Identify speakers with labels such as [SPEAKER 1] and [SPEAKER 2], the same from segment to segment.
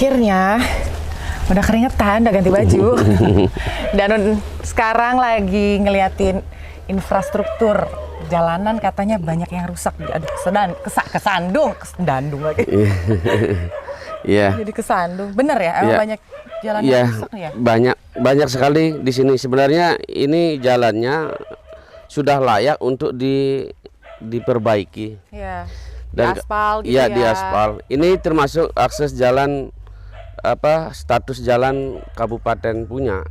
[SPEAKER 1] Akhirnya udah keringetan, udah ganti baju. Dan sekarang lagi ngeliatin infrastruktur jalanan, katanya banyak yang rusak. Aduh, kesandung lagi.
[SPEAKER 2] Iya.
[SPEAKER 1] Jadi kesandung. Bener ya? Emang banyak jalan yang rusak ya?
[SPEAKER 2] Banyak sekali di sini. Sebenarnya ini jalannya sudah layak untuk diperbaiki.
[SPEAKER 1] Iya.
[SPEAKER 2] Dan
[SPEAKER 1] Diaspal gitu
[SPEAKER 2] ya.
[SPEAKER 1] ya.
[SPEAKER 2] Diaspal. Ini termasuk akses jalan status jalan kabupaten punya.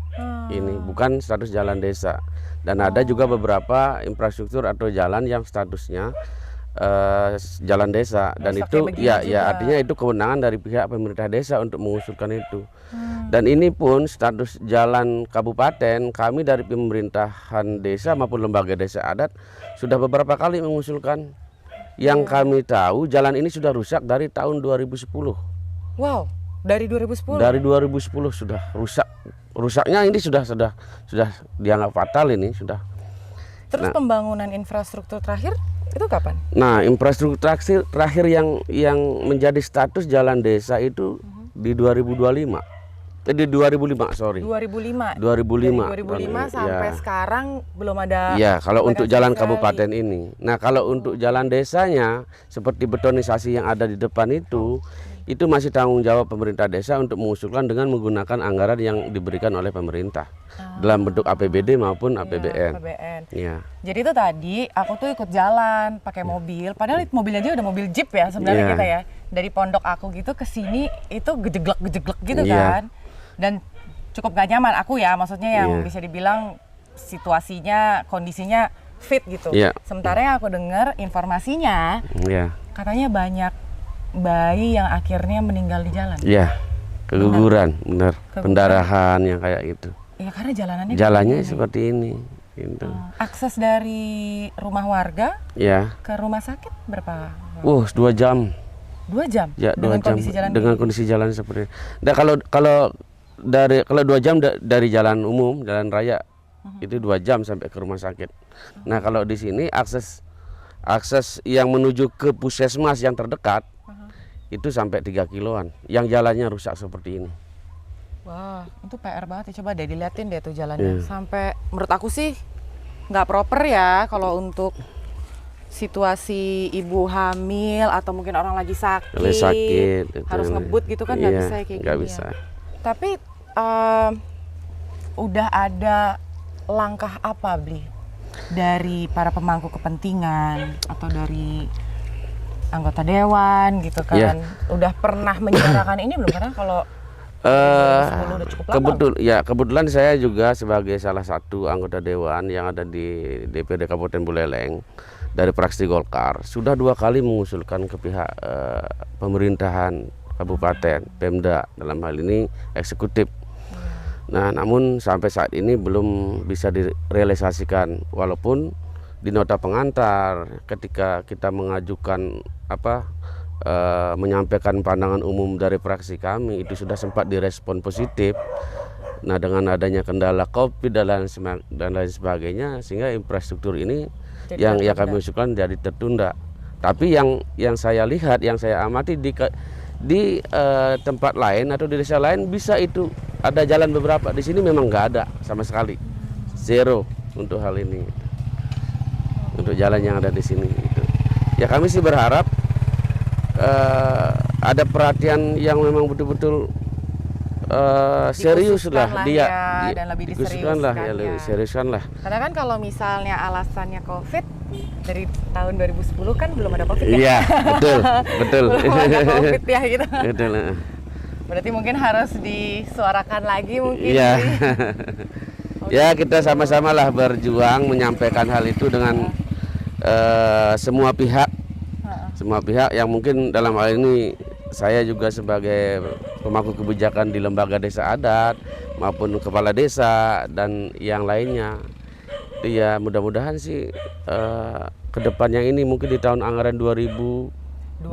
[SPEAKER 2] Ini bukan status jalan desa. Dan ada juga beberapa infrastruktur atau jalan yang statusnya jalan desa, dan itu artinya itu kewenangan dari pihak pemerintah desa untuk mengusulkan itu. Dan ini pun status jalan kabupaten, kami dari pemerintahan desa maupun lembaga desa adat sudah beberapa kali mengusulkan. Yang kami tahu jalan ini sudah rusak dari tahun 2010.
[SPEAKER 1] Wow, dari 2010?
[SPEAKER 2] Dari 2010 sudah rusak. Rusaknya ini sudah dianggap fatal ini sudah.
[SPEAKER 1] Terus pembangunan infrastruktur terakhir itu kapan?
[SPEAKER 2] Nah, infrastruktur terakhir yang menjadi status jalan desa itu di 2005, sorry.
[SPEAKER 1] 2005.
[SPEAKER 2] Dari
[SPEAKER 1] 2005 sampai sekarang belum ada.
[SPEAKER 2] Ya, kalau untuk jalan kabupaten ini. Nah, kalau untuk jalan desanya seperti betonisasi yang ada di depan itu masih tanggung jawab pemerintah desa untuk mengusulkan dengan menggunakan anggaran yang diberikan oleh pemerintah dalam bentuk APBD maupun APBN. Ya.
[SPEAKER 1] Jadi itu tadi aku tuh ikut jalan pakai mobil, padahal mobil aja udah mobil jeep ya sebenarnya kita ya. Dari pondok aku gitu ke sini itu gejeglek gitu kan. Dan cukup gak nyaman aku ya, maksudnya yang bisa dibilang situasinya, kondisinya fit gitu. Sementara yang aku dengar informasinya katanya banyak bayi yang akhirnya meninggal di jalan.
[SPEAKER 2] Iya, keguguran, benar. Pendarahan yang kayak gitu.
[SPEAKER 1] Iya, karena
[SPEAKER 2] jalannya seperti ini. Gitu.
[SPEAKER 1] Akses dari rumah warga ke rumah sakit berapa?
[SPEAKER 2] 2 jam.
[SPEAKER 1] 2 jam?
[SPEAKER 2] Ya, 2 jam. Dengan kondisi jalan seperti ini. Nah, kalau 2 jam dari jalan umum, jalan raya, itu 2 jam sampai ke rumah sakit. Nah, kalau di sini akses yang menuju ke puskesmas yang terdekat itu sampai 3 kiloan, yang jalannya rusak seperti ini.
[SPEAKER 1] Wah, itu PR banget ya, coba deh diliatin deh tuh jalannya. Sampai menurut aku sih nggak proper ya kalau untuk situasi ibu hamil atau mungkin orang lagi sakit harus ngebut gitu kan, nggak bisa kayak
[SPEAKER 2] gak
[SPEAKER 1] gini
[SPEAKER 2] bisa.
[SPEAKER 1] Ya. Tapi udah ada langkah apa dari para pemangku kepentingan atau dari anggota dewan gitu kan, udah pernah menyuarakan ini belum? Karena kalau udah cukup lama.
[SPEAKER 2] Kebetulan saya juga sebagai salah satu anggota dewan yang ada di DPD Kabupaten Buleleng dari fraksi Golkar sudah 2 kali mengusulkan ke pihak pemerintahan kabupaten, Pemda dalam hal ini eksekutif. Nah, namun sampai saat ini belum bisa direalisasikan, walaupun di nota pengantar ketika kita mengajukan menyampaikan pandangan umum dari fraksi kami itu sudah sempat direspon positif. Nah, dengan adanya kendala COVID dan lain sebagainya, sehingga infrastruktur ini yang kami usulkan jadi tertunda. Tapi yang saya lihat, yang saya amati di tempat lain atau di desa lain bisa itu ada jalan beberapa. Di sini memang nggak ada sama sekali, zero untuk hal ini. Untuk jalan yang ada di sini gitu. Ya, kami sih berharap ada perhatian yang memang betul-betul serius lah dia
[SPEAKER 1] dan lebih diseriuskan
[SPEAKER 2] lah.
[SPEAKER 1] Karena kan kalau misalnya alasannya COVID, dari tahun 2010 kan belum ada COVID ya.
[SPEAKER 2] Iya, betul.
[SPEAKER 1] Belum ada COVID ya gitu.
[SPEAKER 2] Betul.
[SPEAKER 1] Berarti mungkin harus disuarakan lagi mungkin.
[SPEAKER 2] Iya. Ya, kita sama-sama lah berjuang menyampaikan hal itu dengan semua pihak yang mungkin dalam hal ini saya juga sebagai pemangku kebijakan di lembaga desa adat maupun kepala desa dan yang lainnya. Ya, mudah-mudahan sih kedepannya ini mungkin di tahun anggaran 2022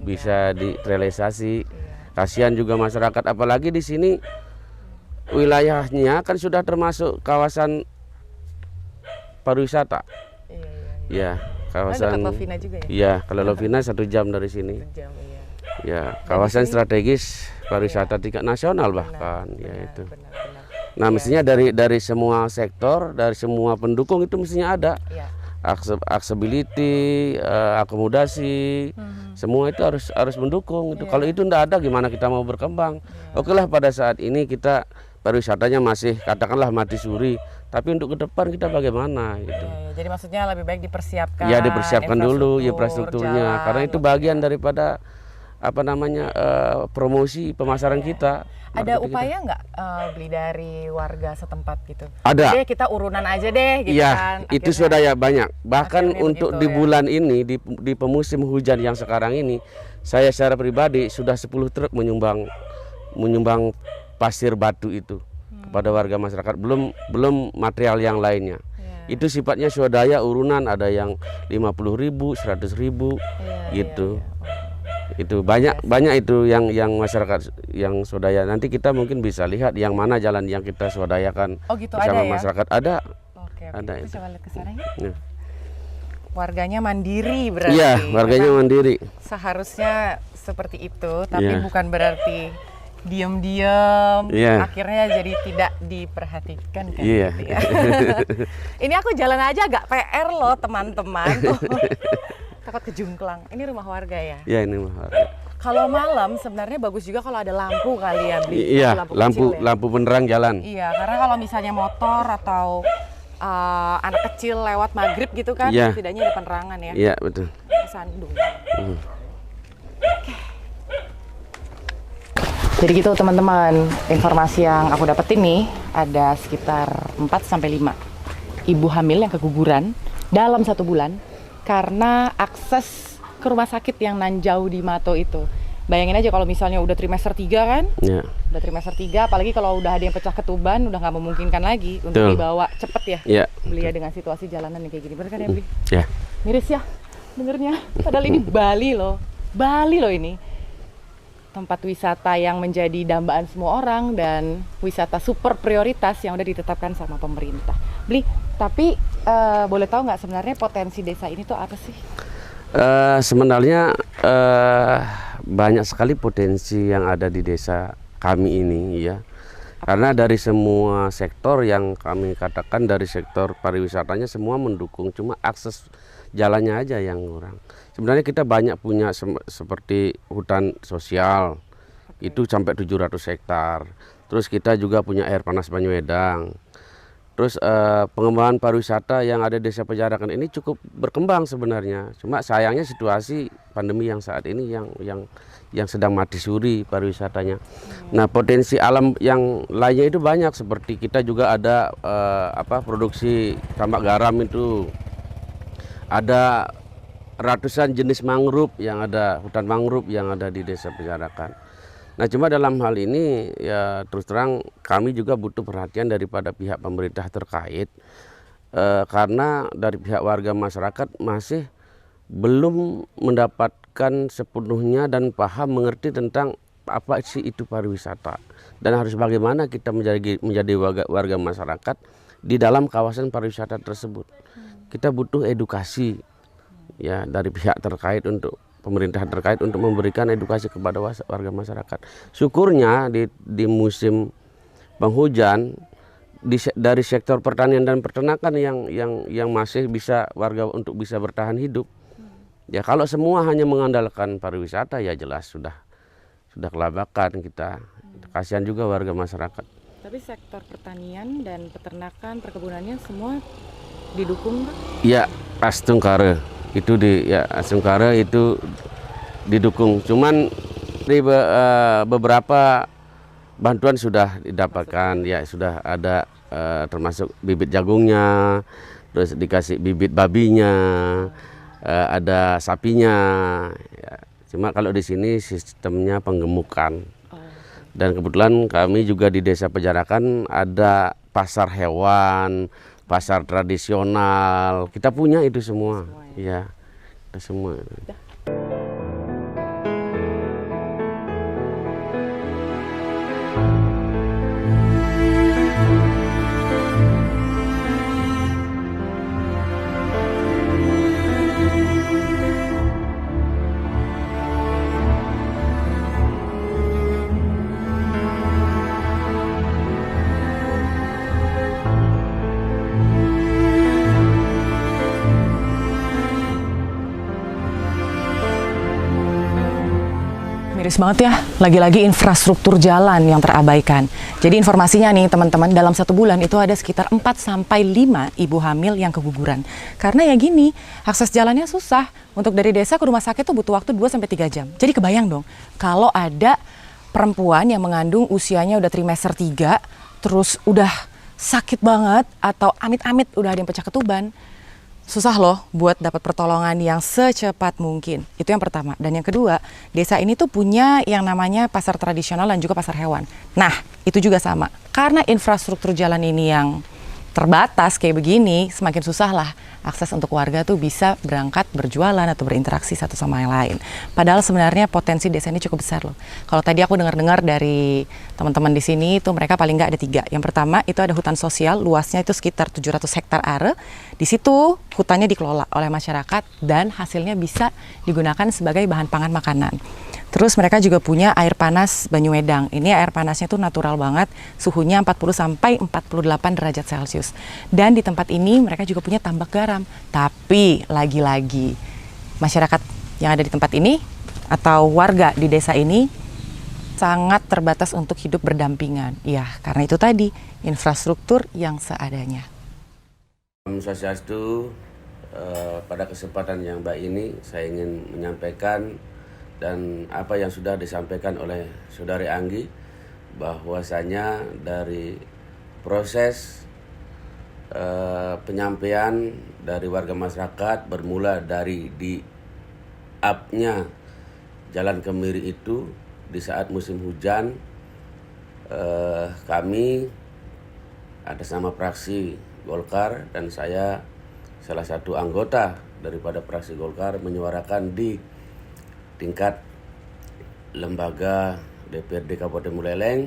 [SPEAKER 2] bisa direalisasi. Kasihan juga masyarakat, apalagi di sini wilayahnya kan sudah termasuk kawasan pariwisata.
[SPEAKER 1] Iya.
[SPEAKER 2] Kawasan
[SPEAKER 1] Lovina juga ya?
[SPEAKER 2] Iya, kalau Lovina 1 jam dari sini.
[SPEAKER 1] 1 jam, iya.
[SPEAKER 2] Ya, kawasan strategis pariwisata tingkat nasional bahkan, ya itu.
[SPEAKER 1] Benar.
[SPEAKER 2] Nah, mestinya dari semua sektor, dari semua pendukung itu mestinya ada.
[SPEAKER 1] Iya.
[SPEAKER 2] Accessibility, akomodasi, semua itu harus mendukung itu. Kalau itu tidak ada, gimana kita mau berkembang? Oke lah, pada saat ini kita pariwisatanya masih katakanlah mati suri, tapi untuk ke depan kita bagaimana gitu.
[SPEAKER 1] Jadi maksudnya lebih baik dipersiapkan.
[SPEAKER 2] Ya, dipersiapkan dulu infrastrukturnya, karena itu bagian daripada apa namanya promosi pemasaran kita.
[SPEAKER 1] Ada upaya nggak beli dari warga setempat gitu?
[SPEAKER 2] Ada.
[SPEAKER 1] Deh, kita urunan aja deh gitu
[SPEAKER 2] Iya,
[SPEAKER 1] kan.
[SPEAKER 2] itu sudah ya banyak. Bahkan
[SPEAKER 1] akhirnya
[SPEAKER 2] untuk
[SPEAKER 1] begitu,
[SPEAKER 2] di
[SPEAKER 1] ya.
[SPEAKER 2] bulan ini di pemusim hujan yang sekarang ini, saya secara pribadi sudah 10 truk menyumbang pasir batu itu kepada warga masyarakat. Belum material yang lainnya. Itu sifatnya swadaya urunan, ada yang 50.000, 100.000 gitu. Itu banyak itu yang masyarakat yang swadaya. Nanti kita mungkin bisa lihat yang mana jalan yang kita swadayakan
[SPEAKER 1] gitu,
[SPEAKER 2] bersama
[SPEAKER 1] ada ya?
[SPEAKER 2] masyarakat. Ada.
[SPEAKER 1] Oke,
[SPEAKER 2] ada
[SPEAKER 1] kita
[SPEAKER 2] itu.
[SPEAKER 1] coba lihat ke sana ya.
[SPEAKER 2] Ya.
[SPEAKER 1] Warganya mandiri berarti.
[SPEAKER 2] Iya, warganya
[SPEAKER 1] Karena
[SPEAKER 2] mandiri.
[SPEAKER 1] seharusnya seperti itu, tapi
[SPEAKER 2] Iya.
[SPEAKER 1] bukan berarti diam-diam
[SPEAKER 2] Iya.
[SPEAKER 1] akhirnya jadi tidak diperhatikan kan
[SPEAKER 2] Iya.
[SPEAKER 1] gitu ya. Ini aku jalan aja agak PR loh teman-teman. Takut kejungklang. Ini rumah warga ya?
[SPEAKER 2] Ya, ini mah.
[SPEAKER 1] Kalau malam sebenarnya bagus juga kalau ada lampu kali ya, Bli.
[SPEAKER 2] Iya,
[SPEAKER 1] kecil ya?
[SPEAKER 2] lampu penerang jalan.
[SPEAKER 1] Iya, karena kalau misalnya motor atau anak kecil lewat maghrib gitu kan,
[SPEAKER 2] Iya.
[SPEAKER 1] setidaknya ada penerangan ya.
[SPEAKER 2] Iya, betul.
[SPEAKER 1] Sandung. Jadi gitu teman-teman, informasi yang aku dapetin nih ada sekitar 4-5 ibu hamil yang keguguran dalam 1 bulan karena akses ke rumah sakit yang nan jauh di Mato itu. Bayangin aja kalau misalnya udah trimester 3 kan,
[SPEAKER 2] Ya.
[SPEAKER 1] udah trimester 3, apalagi kalau udah ada yang pecah ketuban, udah nggak memungkinkan lagi untuk
[SPEAKER 2] Betul.
[SPEAKER 1] dibawa cepet ya.
[SPEAKER 2] Iya.
[SPEAKER 1] Beli ya dengan situasi jalanan yang kayak gini, bener kan ya Bli?
[SPEAKER 2] Ya.
[SPEAKER 1] Miris ya dengernya, padahal ini Bali loh ini. Tempat wisata yang menjadi dambaan semua orang dan wisata super prioritas yang udah ditetapkan sama pemerintah. Bli, tapi boleh tahu nggak sebenarnya potensi desa ini tuh apa sih?
[SPEAKER 2] Sebenarnya banyak sekali potensi yang ada di desa kami ini ya. Karena dari semua sektor yang kami katakan, dari sektor pariwisatanya semua mendukung, cuma akses jalannya aja yang kurang. Sebenarnya kita banyak punya seperti hutan sosial, itu sampai 700 hektar. Terus kita juga punya air panas Banyuedang. Terus pengembangan pariwisata yang ada di Desa Pejarakan ini cukup berkembang sebenarnya. Cuma sayangnya situasi pandemi yang saat ini yang sedang mati suri pariwisatanya. Nah, potensi alam yang lainnya itu banyak, seperti kita juga ada produksi tambak garam itu. Ada ratusan jenis mangrove yang ada, hutan mangrove yang ada di Desa Pejarakan. Nah, cuma dalam hal ini ya terus terang kami juga butuh perhatian daripada pihak pemerintah terkait, karena dari pihak warga masyarakat masih belum mendapatkan sepenuhnya dan paham mengerti tentang apa sih itu pariwisata dan harus bagaimana kita menjadi warga masyarakat di dalam kawasan pariwisata tersebut. Kita butuh edukasi ya dari pihak terkait, untuk pemerintah terkait untuk memberikan edukasi kepada warga masyarakat. Syukurnya di musim penghujan dari sektor pertanian dan peternakan yang masih bisa warga untuk bisa bertahan hidup. Ya kalau semua hanya mengandalkan pariwisata ya jelas sudah kelabakan kita. Kasihan juga warga masyarakat.
[SPEAKER 1] Tapi sektor pertanian dan peternakan, perkebunannya semua didukung kan?
[SPEAKER 2] Ya, Astungkare itu Astungkare itu didukung. Cuman di beberapa bantuan sudah didapatkan, ya sudah ada termasuk bibit jagungnya, terus dikasih bibit babinya, ada sapinya. Ya. Cuma kalau di sini sistemnya penggemukan. Dan kebetulan kami juga di Desa Pejarakan ada pasar hewan, pasar tradisional, kita punya itu semua, ya, kita semua.
[SPEAKER 1] Miris banget ya, lagi-lagi infrastruktur jalan yang terabaikan. Jadi informasinya nih teman-teman, dalam 1 bulan itu ada sekitar 4-5 ibu hamil yang keguguran. Karena ya gini, akses jalannya susah. Untuk dari desa ke rumah sakit tuh butuh waktu 2-3 jam. Jadi kebayang dong, kalau ada perempuan yang mengandung usianya udah trimester 3, terus udah sakit banget, atau amit-amit udah ada yang pecah ketuban, susah loh buat dapat pertolongan yang secepat mungkin. Itu yang pertama. Dan yang kedua, desa ini tuh punya yang namanya pasar tradisional dan juga pasar hewan. Nah, itu juga sama. Karena infrastruktur jalan ini yang terbatas kayak begini, semakin susah lah akses untuk warga tuh bisa berangkat berjualan atau berinteraksi satu sama yang lain. Padahal sebenarnya potensi desa ini cukup besar loh. Kalau tadi aku dengar-dengar dari teman-teman di sini itu mereka paling nggak ada 3. Yang pertama itu ada hutan sosial, luasnya itu sekitar 700 hektar are. Di situ hutannya dikelola oleh masyarakat dan hasilnya bisa digunakan sebagai bahan pangan makanan. Terus mereka juga punya air panas Banyuwedang. Ini air panasnya tuh natural banget, suhunya 40-48 derajat Celcius. Dan di tempat ini mereka juga punya tambak garam. Tapi lagi-lagi masyarakat yang ada di tempat ini atau warga di desa ini sangat terbatas untuk hidup berdampingan. Ya, karena itu tadi infrastruktur yang seadanya.
[SPEAKER 2] Om Swastiastu, pada kesempatan yang baik ini saya ingin menyampaikan dan apa yang sudah disampaikan oleh Saudari Anggi, bahwasanya dari proses penyampaian dari warga masyarakat bermula dari di up-nya Jalan Kemiri itu di saat musim hujan, kami atas nama fraksi Golkar dan saya salah satu anggota daripada fraksi Golkar menyuarakan di tingkat lembaga DPRD Kabupaten Buleleng,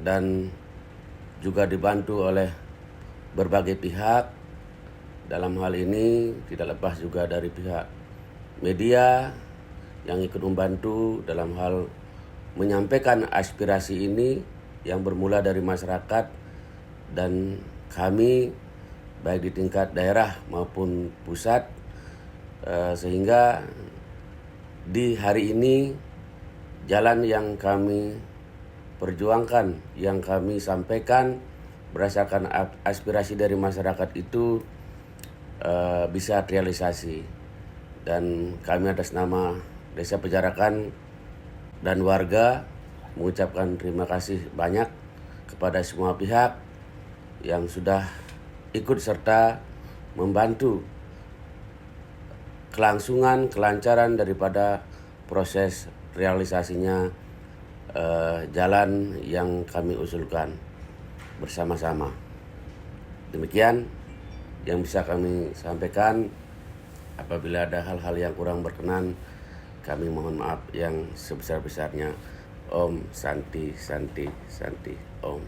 [SPEAKER 2] dan juga dibantu oleh berbagai pihak. Dalam hal ini tidak lepas juga dari pihak media yang ikut membantu dalam hal menyampaikan aspirasi ini yang bermula dari masyarakat dan kami baik di tingkat daerah maupun pusat, sehingga di hari ini jalan yang kami perjuangkan, yang kami sampaikan berdasarkan aspirasi dari masyarakat itu bisa realisasi. Dan kami atas nama Desa Pejarakan dan warga mengucapkan terima kasih banyak kepada semua pihak yang sudah ikut serta membantu kelangsungan, kelancaran daripada proses realisasinya jalan yang kami usulkan bersama-sama. Demikian yang bisa kami sampaikan. Apabila ada hal-hal yang kurang berkenan, kami mohon maaf yang sebesar-besarnya. Om Santi Santi Santi Om.